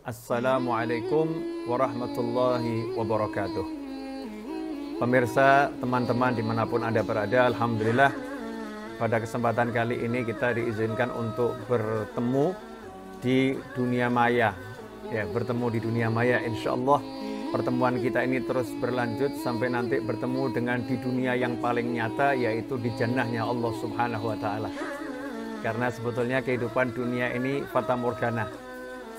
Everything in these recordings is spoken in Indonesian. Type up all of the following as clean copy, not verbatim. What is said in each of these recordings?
Assalamualaikum warahmatullahi wabarakatuh. Pemirsa, teman-teman dimanapun Anda berada, Alhamdulillah pada kesempatan kali ini kita diizinkan untuk bertemu di dunia maya. Ya, bertemu di dunia maya, insya Allah pertemuan kita ini terus berlanjut sampai nanti bertemu dengan di dunia yang paling nyata, yaitu di jannahnya Allah Subhanahu wa Ta'ala. Karena sebetulnya kehidupan dunia ini fata morgana.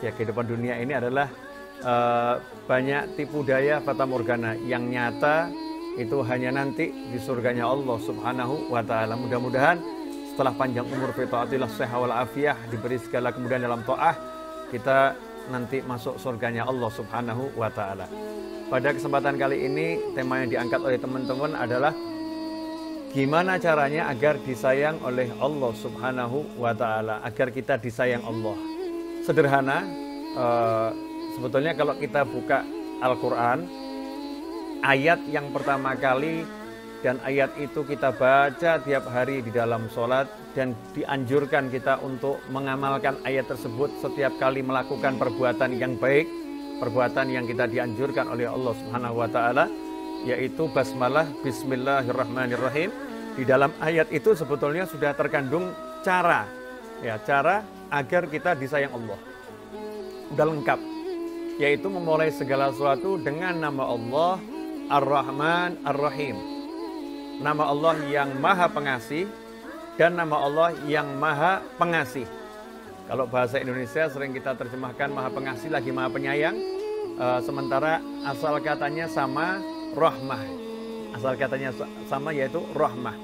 Ya, kehidupan dunia ini adalah banyak tipu daya fata morgana. Yang nyata itu hanya nanti di surganya Allah Subhanahu wa Ta'ala. Mudah-mudahan setelah panjang umur fi taatillah sehat wal afiyah, diberi segala kemudahan dalam taat, kita nanti masuk surganya Allah Subhanahu wa Ta'ala. Pada kesempatan kali ini tema yang diangkat oleh teman-teman adalah gimana caranya agar disayang oleh Allah Subhanahu wa Ta'ala, agar kita disayang Allah. Sederhana, sebetulnya kalau kita buka Al-Quran, ayat yang pertama kali dan ayat itu kita baca tiap hari di dalam sholat, dan dianjurkan kita untuk mengamalkan ayat tersebut setiap kali melakukan perbuatan yang baik, perbuatan yang kita dianjurkan oleh Allah Subhanahu wa Ta'ala, yaitu basmalah, bismillahirrahmanirrahim. Di dalam ayat itu sebetulnya sudah terkandung cara agar kita disayang Allah. Sudah lengkap, yaitu memulai segala sesuatu dengan nama Allah Ar-Rahman Ar-Rahim. Nama Allah yang maha pengasih dan nama Allah yang maha pengasih. Kalau bahasa Indonesia sering kita terjemahkan maha pengasih lagi maha penyayang, sementara asal katanya sama, rahmah. Asal katanya sama, yaitu rahmah.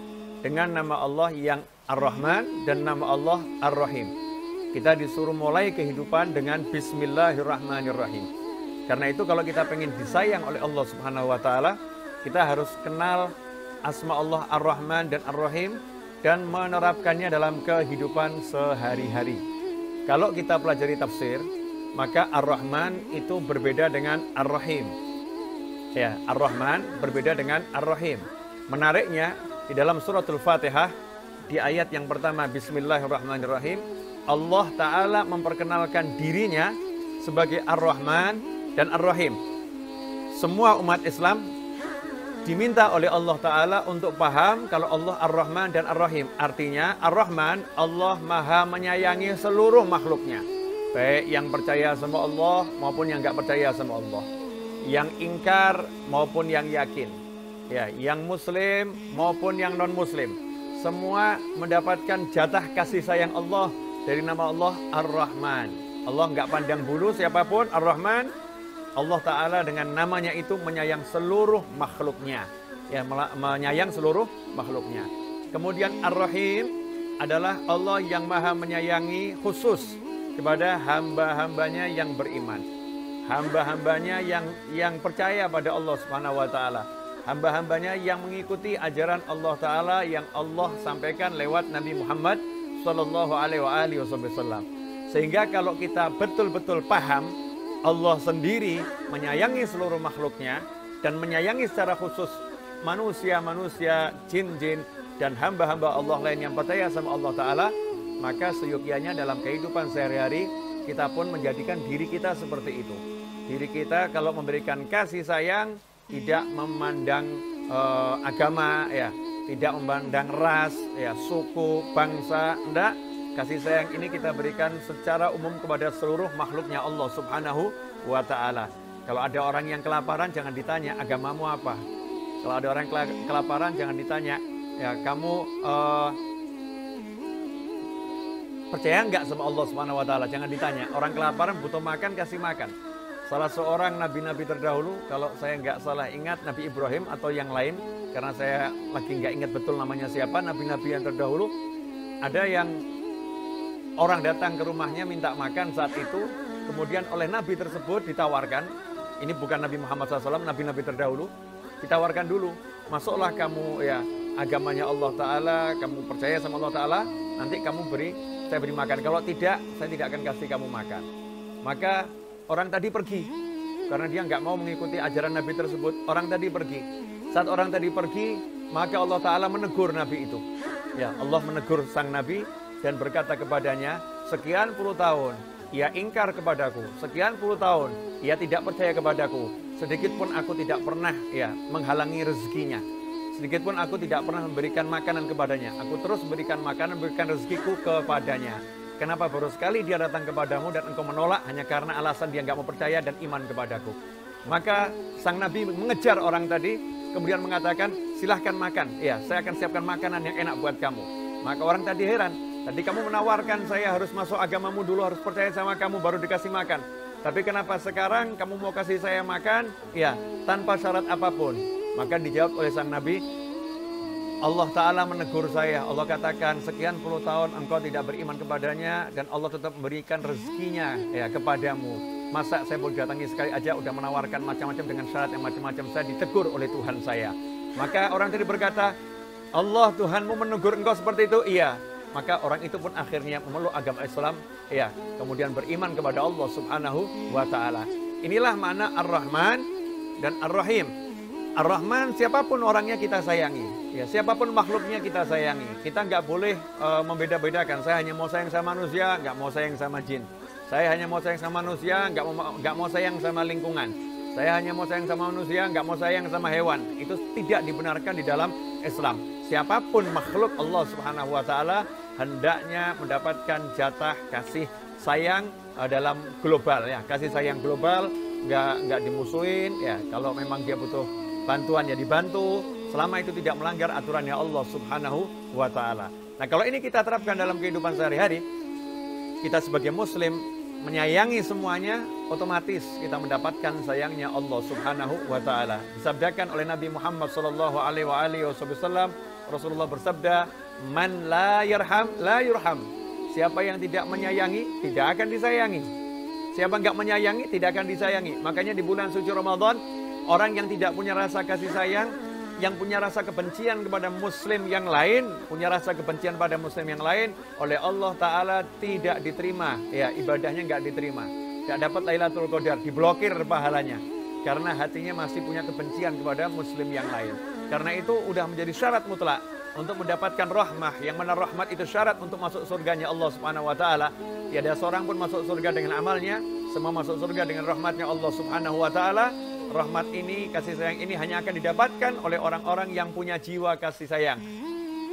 Dengan nama Allah yang Ar-Rahman dan nama Allah Ar-Rahim, kita disuruh mulai kehidupan dengan bismillahirrahmanirrahim. Karena itu kalau kita pengen disayang oleh Allah Subhanahu wa Ta'ala, kita harus kenal asma Allah Ar-Rahman dan Ar-Rahim dan menerapkannya dalam kehidupan sehari-hari. Kalau kita pelajari tafsir, maka Ar-Rahman itu berbeda dengan Ar-Rahim. Ya, Ar-Rahman berbeda dengan Ar-Rahim. Menariknya, di dalam suratul Fatihah, di ayat yang pertama, bismillahirrahmanirrahim, Allah Ta'ala memperkenalkan dirinya sebagai Ar-Rahman dan Ar-Rahim. Semua umat Islam diminta oleh Allah Ta'ala untuk paham kalau Allah Ar-Rahman dan Ar-Rahim. Artinya Ar-Rahman, Allah maha menyayangi seluruh makhluknya, baik yang percaya sama Allah maupun yang gak percaya sama Allah, yang ingkar maupun yang yakin, ya, yang muslim maupun yang non muslim, semua mendapatkan jatah kasih sayang Allah dari nama Allah Ar-Rahman. Allah nggak pandang bulu siapapun, Ar-Rahman. Allah Ta'ala dengan namanya itu menyayang seluruh makhluknya, ya, menyayang seluruh makhluknya. Kemudian Ar-Rahim adalah Allah yang maha menyayangi khusus kepada hamba-hambanya yang beriman, hamba-hambanya yang percaya pada Allah Subhanahu wa Ta'ala, hamba-hambanya yang mengikuti ajaran Allah Ta'ala yang Allah sampaikan lewat Nabi Muhammad Sallallahu alaihi wasallam. Sehingga kalau kita betul-betul paham Allah sendiri menyayangi seluruh makhluknya dan menyayangi secara khusus manusia-manusia, jin-jin, dan hamba-hamba Allah lain yang percaya sama Allah Ta'ala, maka seyogianya dalam kehidupan sehari-hari kita pun menjadikan diri kita seperti itu. Diri kita kalau memberikan kasih sayang tidak memandang agama, ya, tidak memandang ras, ya, suku, bangsa, enggak. Kasih sayang ini kita berikan secara umum kepada seluruh makhluknya Allah Subhanahu wa Ta'ala. Kalau ada orang yang kelaparan, jangan ditanya agamamu apa. Kalau ada orang kelaparan, jangan ditanya, ya, kamu percaya enggak sama Allah Subhanahu wa Ta'ala. Jangan ditanya. Orang kelaparan butuh makan, kasih makan. Salah seorang nabi-nabi terdahulu, kalau saya nggak salah ingat, Nabi Ibrahim atau yang lain, karena saya lagi nggak ingat betul namanya siapa, nabi-nabi yang terdahulu, ada yang orang datang ke rumahnya minta makan saat itu, kemudian oleh nabi tersebut ditawarkan, ini bukan Nabi Muhammad SAW, nabi-nabi terdahulu, ditawarkan dulu, masuklah kamu, ya, agamanya Allah Ta'ala, kamu percaya sama Allah Ta'ala, nanti saya beri makan, kalau tidak, saya tidak akan kasih kamu makan. Maka orang tadi pergi, karena dia nggak mau mengikuti ajaran Nabi tersebut. Orang tadi pergi. Saat orang tadi pergi, maka Allah Ta'ala menegur Nabi itu. Ya, Allah menegur sang Nabi dan berkata kepadanya, sekian puluh tahun ia ingkar kepadaku. Sekian puluh tahun, ia tidak percaya kepadaku. Sedikit pun aku tidak pernah menghalangi rezekinya. Sedikit pun aku tidak pernah memberikan makanan kepadanya. Aku terus berikan makanan, berikan rezekiku kepadanya. Kenapa baru sekali dia datang kepadamu dan engkau menolak hanya karena alasan dia nggak mau percaya dan iman kepadaku. Maka sang Nabi mengejar orang tadi, kemudian mengatakan, silahkan makan. Ya, saya akan siapkan makanan yang enak buat kamu. Maka orang tadi heran. Tadi kamu menawarkan saya harus masuk agamamu dulu, harus percaya sama kamu, baru dikasih makan. Tapi kenapa sekarang kamu mau kasih saya makan? Ya, tanpa syarat apapun. Maka dijawab oleh sang Nabi, Allah Ta'ala menegur saya. Allah katakan, sekian puluh tahun engkau tidak beriman kepadanya, dan Allah tetap memberikan rezekinya kepadamu. Masa saya boleh datangi sekali aja udah menawarkan macam-macam dengan syarat yang macam-macam. Saya ditegur oleh Tuhan saya. Maka orang tadi berkata, Allah Tuhanmu menegur engkau seperti itu? Iya. Maka orang itu pun akhirnya memeluk agama Islam, kemudian beriman kepada Allah Subhanahu wa Ta'ala. Inilah makna Ar-Rahman dan Ar-Rahim. Ar-Rahman, siapapun orangnya kita sayangi, siapapun makhluknya kita sayangi. Kita nggak boleh membeda-bedakan. Saya hanya mau sayang sama manusia, nggak mau sayang sama jin. Saya hanya mau sayang sama manusia, nggak mau sayang sama lingkungan. Saya hanya mau sayang sama manusia, nggak mau sayang sama hewan. Itu tidak dibenarkan di dalam Islam. Siapapun makhluk Allah Subhanahu wa Ta'ala hendaknya mendapatkan jatah kasih sayang dalam global, kasih sayang global, nggak dimusuhin. Kalau memang dia butuh bantuan ya dibantu, selama itu tidak melanggar aturannya Allah Subhanahu wa Ta'ala. Nah, kalau ini kita terapkan dalam kehidupan sehari-hari, kita sebagai muslim menyayangi semuanya, otomatis kita mendapatkan sayangnya Allah Subhanahu wa Ta'ala. Disabdakan oleh Nabi Muhammad sallallahu alaihi wasallam, Rasulullah bersabda, "Man la yarham la yurham." Siapa yang tidak menyayangi tidak akan disayangi. Siapa enggak menyayangi tidak akan disayangi. Makanya di bulan suci Ramadan, orang yang tidak punya rasa kasih sayang, yang punya rasa kebencian kepada muslim yang lain, punya rasa kebencian pada muslim yang lain, oleh Allah Ta'ala tidak diterima. Ibadahnya nggak diterima. Nggak dapat Lailatul Qadar, diblokir pahalanya. Karena hatinya masih punya kebencian kepada muslim yang lain. Karena itu udah menjadi syarat mutlak untuk mendapatkan rahmah. Yang mana rahmat itu syarat untuk masuk surganya Allah Subhanahu wa Ta'ala. Tiada seorang pun masuk surga dengan amalnya, semua masuk surga dengan rahmatnya Allah Subhanahu wa Ta'ala. Rahmat ini, kasih sayang ini hanya akan didapatkan oleh orang-orang yang punya jiwa kasih sayang.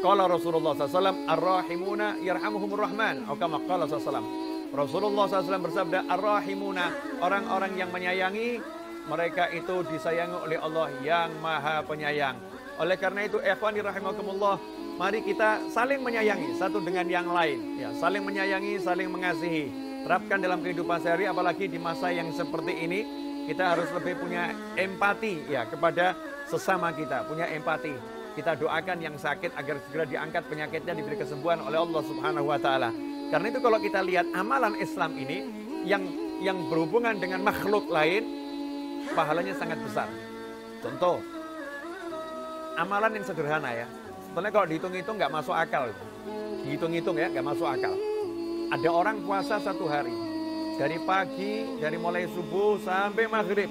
Qala Rasulullah SAW, Ar-Rahimuna yarhamuhumur Rahman. Atau kama qala SAW. Rasulullah SAW bersabda, Ar-Rahimuna, orang-orang yang menyayangi, mereka itu disayangi oleh Allah yang Maha Penyayang. Oleh karena itu, ikhwani rahimakumullah, mari kita saling menyayangi satu dengan yang lain. Saling menyayangi, saling mengasihi. Terapkan dalam kehidupan sehari, apalagi di masa yang seperti ini. Kita harus lebih punya empati kepada sesama kita, punya empati. Kita doakan yang sakit agar segera diangkat penyakitnya, diberi kesembuhan oleh Allah Subhanahu wa Ta'ala. Karena itu kalau kita lihat amalan Islam ini yang berhubungan dengan makhluk lain, pahalanya sangat besar. Contoh, amalan yang sederhana Sebenarnya kalau dihitung-hitung nggak masuk akal. Dihitung-hitung nggak masuk akal. Ada orang puasa 1 hari. Dari pagi, dari mulai subuh sampai maghrib.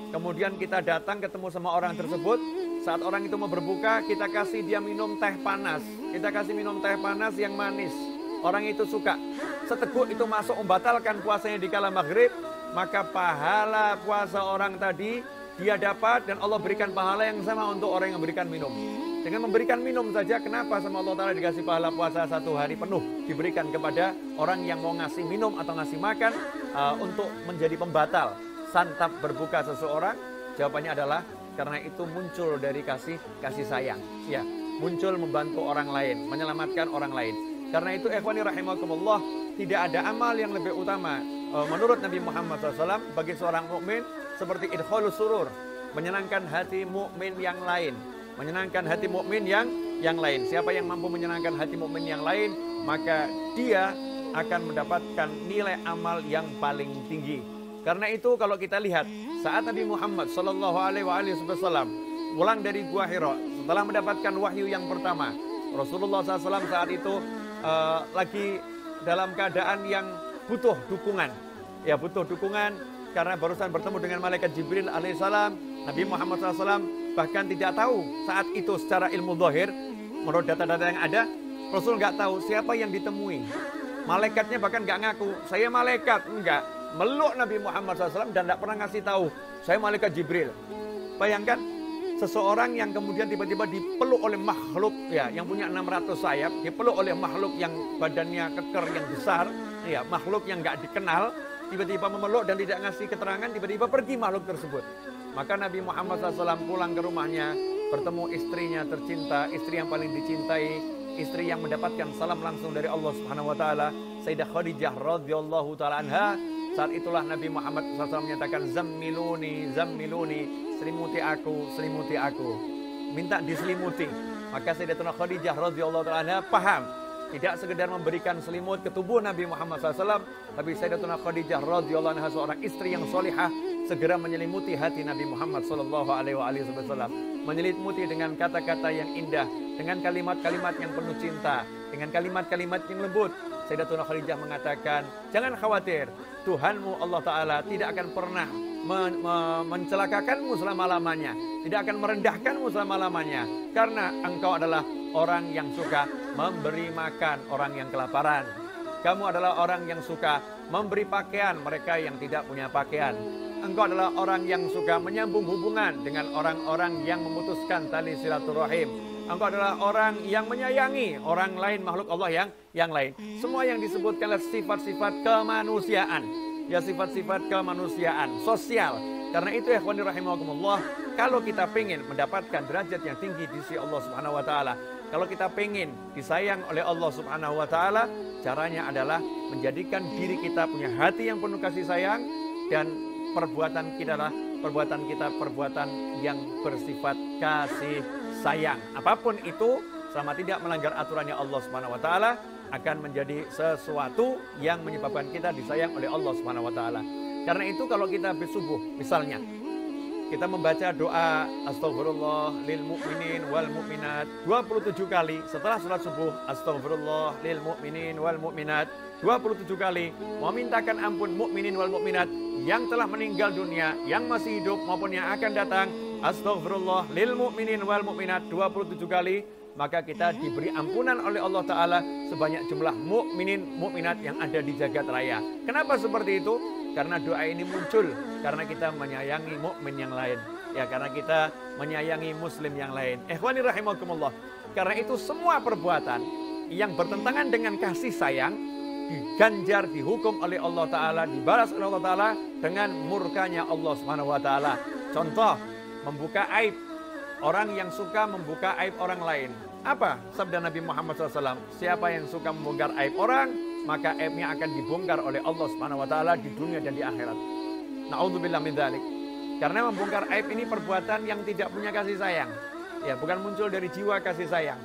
Kemudian kita datang ketemu sama orang tersebut. Saat orang itu mau berbuka, kita kasih dia minum teh panas. Kita kasih minum teh panas yang manis. Orang itu suka. Seteguk itu masuk membatalkan puasanya di kala maghrib. Maka pahala puasa orang tadi, dia dapat dan Allah berikan pahala yang sama untuk orang yang memberikan minum. Dengan memberikan minum saja, kenapa sama Allah Ta'ala dikasih pahala puasa 1 hari penuh diberikan kepada orang yang mau ngasih minum atau ngasih makan untuk menjadi pembatal santap berbuka seseorang? Jawabannya adalah karena itu muncul dari kasih sayang. Muncul membantu orang lain, menyelamatkan orang lain. Karena itu ikhwani rahimakumullah, tidak ada amal yang lebih utama menurut Nabi Muhammad SAW bagi seorang mukmin seperti idkhalus surur, menyenangkan hati mukmin yang lain. Menyenangkan hati mukmin yang lain. Siapa yang mampu menyenangkan hati mukmin yang lain, maka dia akan mendapatkan nilai amal yang paling tinggi. Karena itu kalau kita lihat saat Nabi Muhammad sallallahu alaihi wasallam pulang dari Gua Hira setelah mendapatkan wahyu yang pertama, Rasulullah SAW saat itu lagi dalam keadaan yang butuh dukungan. Butuh dukungan karena barusan bertemu dengan malaikat Jibril alaihissalam. Nabi Muhammad SAW bahkan tidak tahu saat itu secara ilmu zahir, menurut data-data yang ada, Rasul nggak tahu siapa yang ditemui. Malaikatnya bahkan nggak ngaku, saya malaikat, enggak. Meluk Nabi Muhammad SAW dan tidak pernah ngasih tahu, saya malaikat Jibril. Bayangkan, seseorang yang kemudian tiba-tiba dipeluk oleh makhluk ya, yang punya 600 sayap, dipeluk oleh makhluk yang badannya keker, yang besar, ya, makhluk yang nggak dikenal, tiba-tiba memeluk dan tidak ngasih keterangan, tiba-tiba pergi makhluk tersebut. Maka Nabi Muhammad SAW pulang ke rumahnya, bertemu istrinya tercinta, istri yang paling dicintai, istri yang mendapatkan salam langsung dari Allah Subhanahu wa taala, Sayyidah Khadijah radhiyallahu taala anha. Saat itulah Nabi Muhammad SAW menyatakan, zammiluni, zammiluni, selimuti aku, selimuti aku. Minta diselimuti. Maka Sayyidatuna Khadijah radhiyallahu taala anha paham, tidak sekedar memberikan selimut ke tubuh Nabi Muhammad SAW, tapi Sayyidatuna Khadijah radhiyallahu anha seorang istri yang solihah, segera menyelimuti hati Nabi Muhammad SAW, menyelimuti dengan kata-kata yang indah, dengan kalimat-kalimat yang penuh cinta, dengan kalimat-kalimat yang lembut. Sayyidatuna Khadijah mengatakan, jangan khawatir, Tuhanmu Allah Ta'ala tidak akan pernah mencelakakanmu selama-lamanya, tidak akan merendahkanmu selama-lamanya, karena engkau adalah orang yang suka memberi makan orang yang kelaparan. Kamu adalah orang yang suka memberi pakaian mereka yang tidak punya pakaian. Engkau adalah orang yang suka menyambung hubungan dengan orang-orang yang memutuskan tali silaturahim. Engkau adalah orang yang menyayangi orang lain, makhluk Allah yang lain. Semua yang disebutkan adalah sifat-sifat kemanusiaan. Ya, sifat-sifat kemanusiaan, sosial. Karena itu ikhwani rahimakumullah, kalau kita pengen mendapatkan derajat yang tinggi di sisi Allah Subhanahu wa taala, kalau kita pengen disayang oleh Allah Subhanahu wa taala, caranya adalah menjadikan diri kita punya hati yang penuh kasih sayang, dan perbuatan kita adalah perbuatan yang bersifat kasih sayang. Apapun itu, selama tidak melanggar aturannya Allah Subhanahu wa taala, akan menjadi sesuatu yang menyebabkan kita disayang oleh Allah Subhanahu wa taala. Karena itu kalau kita bersubuh, misalnya kita membaca doa astaghfirullah lil mu'minin wal mu'minat 27 kali setelah sholat subuh, astaghfirullah lil mu'minin wal mu'minat 27 kali, memintakan ampun mukminin wal mukminat yang telah meninggal dunia, yang masih hidup maupun yang akan datang, astaghfirullah lil mu'minin wal mu'minat 27 kali, maka kita diberi ampunan oleh Allah Ta'ala sebanyak jumlah mukminin mukminat yang ada di jagat raya. Kenapa seperti itu? Karena doa ini muncul karena kita menyayangi mukmin yang lain, ya, karena kita menyayangi muslim yang lain. Ikhwani rahimakumullah. Karena itu semua perbuatan yang bertentangan dengan kasih sayang diganjar, dihukum oleh Allah Ta'ala, dibalas oleh Allah Ta'ala dengan murkanya Allah Subhanahu wa taala. Contoh, membuka aib. Orang yang suka membuka aib orang lain. Apa sabda Nabi Muhammad SAW? Siapa yang suka membongkar aib orang, maka aibnya akan dibongkar oleh Allah Subhanahu wa taala di dunia dan di akhirat. Na'udzubillah min dzalik. Karena membongkar aib ini perbuatan yang tidak punya kasih sayang. Ya, bukan muncul dari jiwa kasih sayang.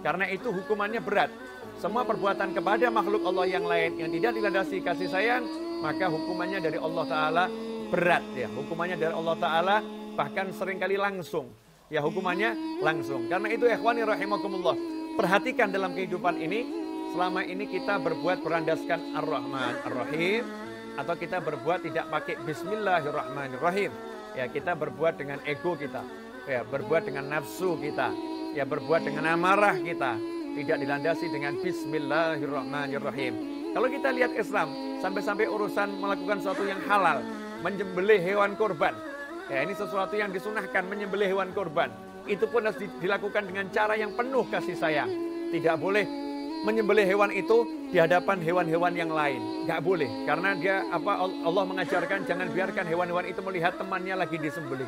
Karena itu hukumannya berat. Semua perbuatan kepada makhluk Allah yang lain yang tidak dilandasi kasih sayang, maka hukumannya dari Allah Ta'ala berat. Ya, hukumannya dari Allah Ta'ala bahkan seringkali langsung. Ya, hukumannya langsung. Karena itu ikhwani rahimakumullah, perhatikan dalam kehidupan ini, selama ini kita berbuat berlandaskan Ar-Rahman Ar-Rahim, atau kita berbuat tidak pakai Bismillahirrahmanirrahim. Ya, kita berbuat dengan ego kita, ya, berbuat dengan nafsu kita, ya, berbuat dengan amarah kita, tidak dilandasi dengan Bismillahirrahmanirrahim. Kalau kita lihat Islam, sampai-sampai urusan melakukan sesuatu yang halal, menyembelih hewan kurban, ya, ini sesuatu yang disunahkan, menyembelih hewan kurban. Itu pun harus dilakukan dengan cara yang penuh kasih sayang. Tidak boleh menyembelih hewan itu di hadapan hewan-hewan yang lain. Nggak boleh, karena Allah mengajarkan jangan biarkan hewan-hewan itu melihat temannya lagi disembelih.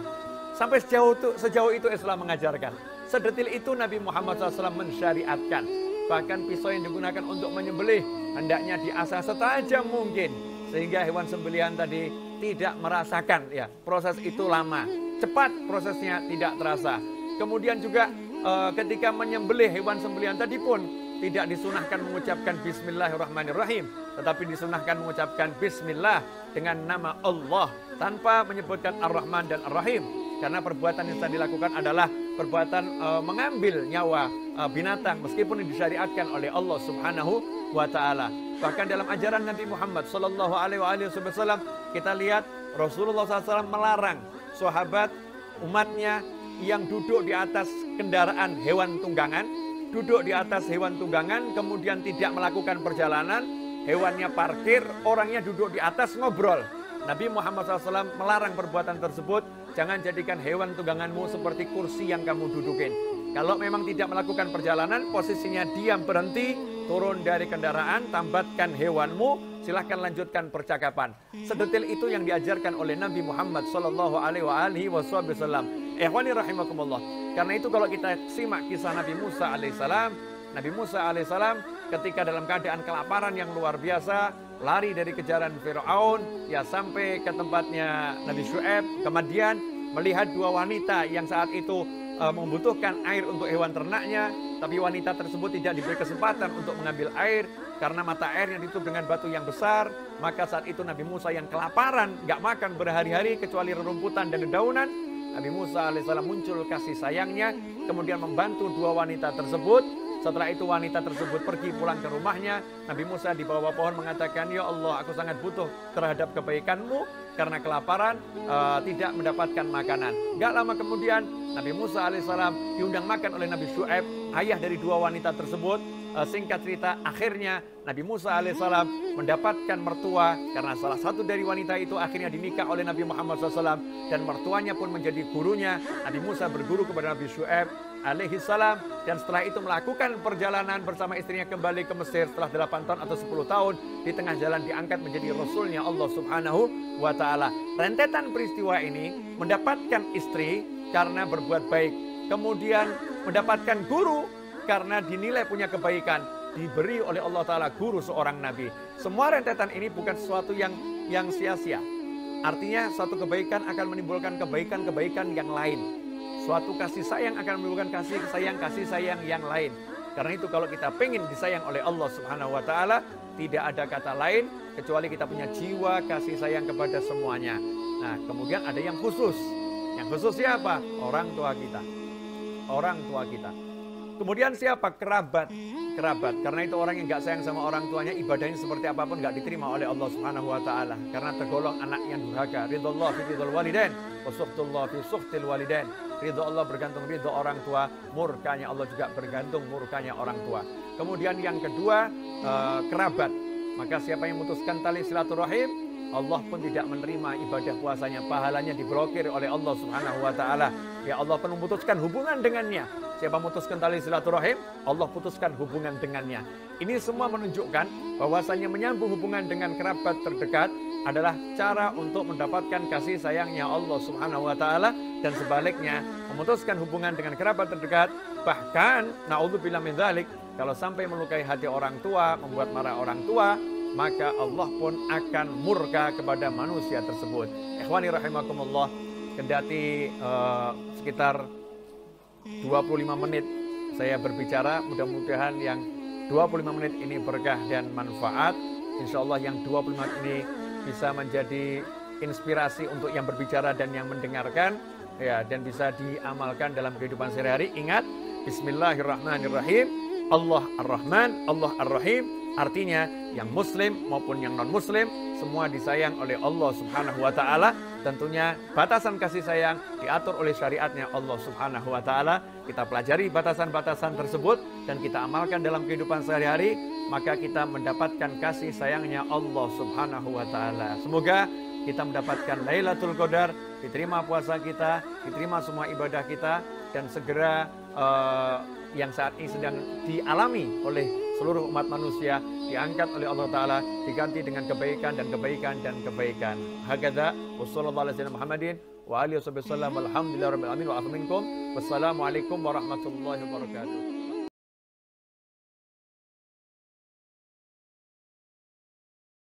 Sampai sejauh itu Islam mengajarkan. Sedetil itu Nabi Muhammad SAW mensyariatkan. Bahkan pisau yang digunakan untuk menyembelih hendaknya diasah setajam mungkin, sehingga hewan sembelihan tadi tidak merasakan, ya, proses itu lama, cepat prosesnya, tidak terasa. Kemudian juga ketika menyembelih hewan sembelihan tadi pun tidak disunahkan mengucapkan Bismillahirrahmanirrahim, tetapi disunahkan mengucapkan Bismillah dengan nama Allah tanpa menyebutkan Ar-Rahman dan Ar-Rahim, karena perbuatan yang sedang dilakukan adalah perbuatan mengambil nyawa binatang meskipun disyariatkan oleh Allah Subhanahu wa taala. Bahkan dalam ajaran Nabi Muhammad sallallahu alaihi wasallam kita lihat Rasulullah SAW melarang sahabat umatnya yang duduk di atas kendaraan hewan tunggangan, duduk di atas hewan tunggangan kemudian tidak melakukan perjalanan, hewannya parkir, orangnya duduk di atas ngobrol. Nabi Muhammad SAW melarang perbuatan tersebut. Jangan jadikan hewan tungganganmu seperti kursi yang kamu dudukin. Kalau memang tidak melakukan perjalanan, posisinya diam berhenti, turun dari kendaraan, tambatkan hewanmu, silahkan lanjutkan percakapan. Sedetil itu yang diajarkan oleh Nabi Muhammad SAW. Ikhwani rahimakumullah. Karena itu kalau kita simak kisah Nabi Musa alaihissalam, Nabi Musa alaihissalam ketika dalam keadaan kelaparan yang luar biasa, lari dari kejaran Fir'aun, ya sampai ke tempatnya Nabi Syu'aib, kemudian melihat dua wanita yang saat itu membutuhkan air untuk hewan ternaknya, tapi wanita tersebut tidak diberi kesempatan untuk mengambil air karena mata airnya ditutup dengan batu yang besar. Maka saat itu Nabi Musa yang kelaparan, gak makan berhari-hari kecuali rerumputan dan dedaunan, Nabi Musa alaihissalam muncul kasih sayangnya, kemudian membantu dua wanita tersebut. Setelah itu wanita tersebut pergi pulang ke rumahnya. Nabi Musa di bawah pohon mengatakan, ya Allah, aku sangat butuh terhadap kebaikanmu karena kelaparan, tidak mendapatkan makanan. Gak lama kemudian Nabi Musa alaihissalam diundang makan oleh Nabi Syu'aib, ayah dari dua wanita tersebut. Singkat cerita, akhirnya Nabi Musa alaihissalam mendapatkan mertua karena salah satu dari wanita itu akhirnya dinikah oleh Nabi Muhammad SAW, dan mertuanya pun menjadi gurunya. Nabi Musa berguru kepada Nabi Syu'aib alaihissalam, dan setelah itu melakukan perjalanan bersama istrinya kembali ke Mesir setelah 8 tahun atau 10 tahun. Di tengah jalan diangkat menjadi Rasulnya Allah Subhanahu wa Ta'ala. Rentetan peristiwa ini mendapatkan istri karena berbuat baik, kemudian mendapatkan guru karena dinilai punya kebaikan, diberi oleh Allah Ta'ala guru seorang Nabi. Semua rentetan ini bukan sesuatu yang sia-sia. Artinya suatu kebaikan akan menimbulkan kebaikan-kebaikan yang lain. Suatu kasih sayang akan menimbulkan kasih sayang yang lain. Karena itu kalau kita pengen disayang oleh Allah Subhanahu wa Ta'ala, tidak ada kata lain kecuali kita punya jiwa kasih sayang kepada semuanya. Nah, kemudian ada yang khusus. Yang khusus siapa? Orang tua kita. Orang tua kita. Kemudian siapa? Kerabat. Kerabat. Karena itu orang yang gak sayang sama orang tuanya, ibadahnya seperti apapun gak diterima oleh Allah Subhanahu wa Ta'ala. Karena tergolong anak yang durhaka. Ridullah fi ridul walidain, wa suhtullah fi suhtil walidain. Ridho Allah bergantung ridho orang tua, murkanya Allah juga bergantung murkanya orang tua. Kemudian yang kedua, kerabat. Maka siapa yang memutuskan tali silaturahim, Allah pun tidak menerima ibadah puasanya, pahalanya diblokir oleh Allah Subhanahu wa Ta'ala. Ya Allah pun memutuskan hubungan dengannya. Siapa memutuskan tali silaturahim, Allah putuskan hubungan dengannya. Ini semua menunjukkan bahwasanya menyambung hubungan dengan kerabat terdekat adalah cara untuk mendapatkan kasih sayangnya Allah Subhanahu wa Ta'ala, dan sebaliknya memutuskan hubungan dengan kerabat terdekat, bahkan naudzubillah min dzalik, kalau sampai melukai hati orang tua, membuat marah orang tua, maka Allah pun akan murka kepada manusia tersebut. Ikhwani rahimakumullah, kendati sekitar 25 menit saya berbicara, mudah-mudahan yang 25 menit ini berkah dan manfaat. Insya Allah yang 25 menit ini bisa menjadi inspirasi untuk yang berbicara dan yang mendengarkan, ya, dan bisa diamalkan dalam kehidupan sehari-hari. Ingat, Bismillahirrahmanirrahim, Allah Ar-Rahman, Allah Ar-Rahim. Artinya yang muslim maupun yang non-muslim semua disayang oleh Allah Subhanahu wa Ta'ala. Tentunya batasan kasih sayang diatur oleh syariatnya Allah Subhanahu wa Ta'ala. Kita pelajari batasan-batasan tersebut dan kita amalkan dalam kehidupan sehari-hari, maka kita mendapatkan kasih sayangnya Allah Subhanahu wa Ta'ala. Semoga kita mendapatkan Lailatul Qadar, diterima puasa kita, diterima semua ibadah kita, dan segera yang saat ini sedang dialami oleh seluruh umat manusia diangkat oleh Allah Ta'ala, diganti dengan kebaikan dan kebaikan dan kebaikan. Hakadha wa sallallahu alaihi wasallam Muhammadin wa alihi wasallam. Alhamdulillah rabbil alamin wa afa minkum. Wassalamualaikum warahmatullahi wabarakatuh.